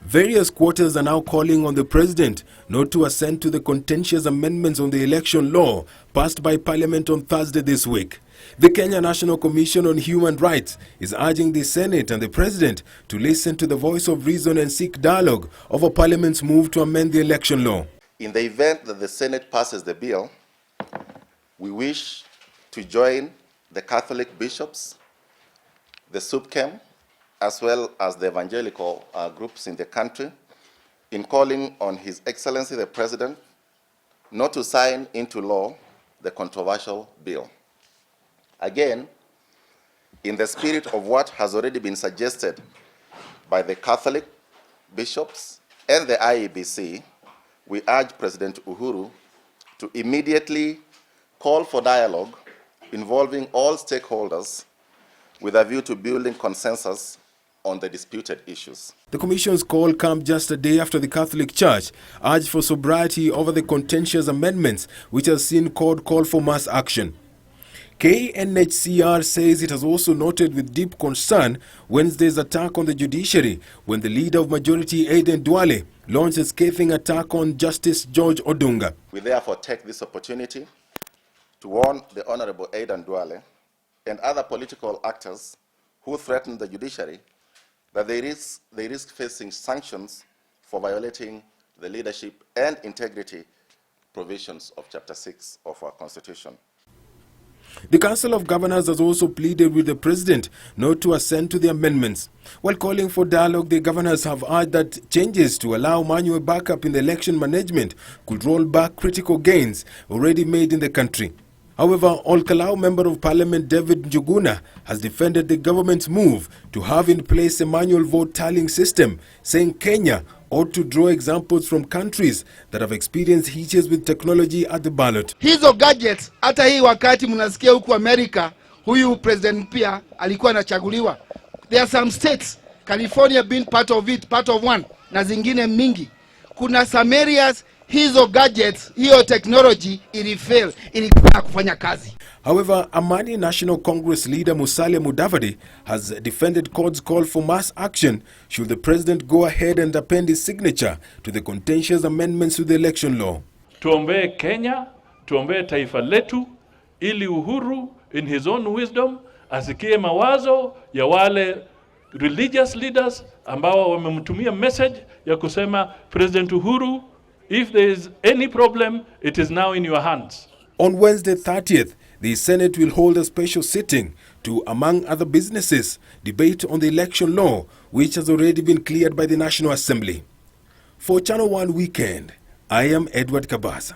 Various quarters are now calling on the president not to assent to the contentious amendments on the election law passed by Parliament on Thursday this week. The Kenya National Commission on Human Rights is urging the Senate and the President to listen to the voice of reason and seek dialogue over Parliament's move to amend the election law. In the event that the Senate passes the bill, we wish to join the Catholic bishops, the SUPKEM, as well as the evangelical groups in the country in calling on His Excellency the President not to sign into law the controversial bill. Again, in the spirit of what has already been suggested by the Catholic bishops and the IEBC, we urge President Uhuru to immediately call for dialogue involving all stakeholders with a view to building consensus on the disputed issues. The Commission's call comes just a day after the Catholic Church urged for sobriety over the contentious amendments, which has seen court call for mass action. KNHCR says it has also noted with deep concern Wednesday's attack on the judiciary when the leader of Majority Aden Duale launched a scathing attack on Justice George Odunga. We therefore take this opportunity to warn the Honorable Aden Duale and other political actors who threaten the judiciary that they risk facing sanctions for violating the leadership and integrity provisions of Chapter 6 of our Constitution. The Council of Governors has also pleaded with the President not to assent to the amendments. While calling for dialogue, the governors have urged that changes to allow manual backup in the election management could roll back critical gains already made in the country. However, Olkalau Member of Parliament David Njuguna has defended the government's move to have in place a manual vote tallying system, saying Kenya ought to draw examples from countries that have experienced hitches with technology at the ballot. Hizo gadgets, hata hii wakati mnasikia huku Amerika, huyu president pia alikuwa anachaguliwa. There are some states, California being part of it, part of one, na zingine mingi. Kuna some areas, hizo gadgets, hiyo technology ilifail, ilikuwa kufanya kazi. However, Amani National Congress leader Musalia Mudavadi has defended court's call for mass action should the president go ahead and append his signature to the contentious amendments to the election law. Tuombee Kenya, tuombee taifa letu, ili Uhuru in his own wisdom asikie mawazo ya wale religious leaders ambao wamemtumia message ya kusema President Uhuru, if there is any problem, it is now in your hands. On Wednesday 30th, the Senate will hold a special sitting to, among other businesses, debate on the election law, which has already been cleared by the National Assembly. For Channel One Weekend, I am Edward Kabasa.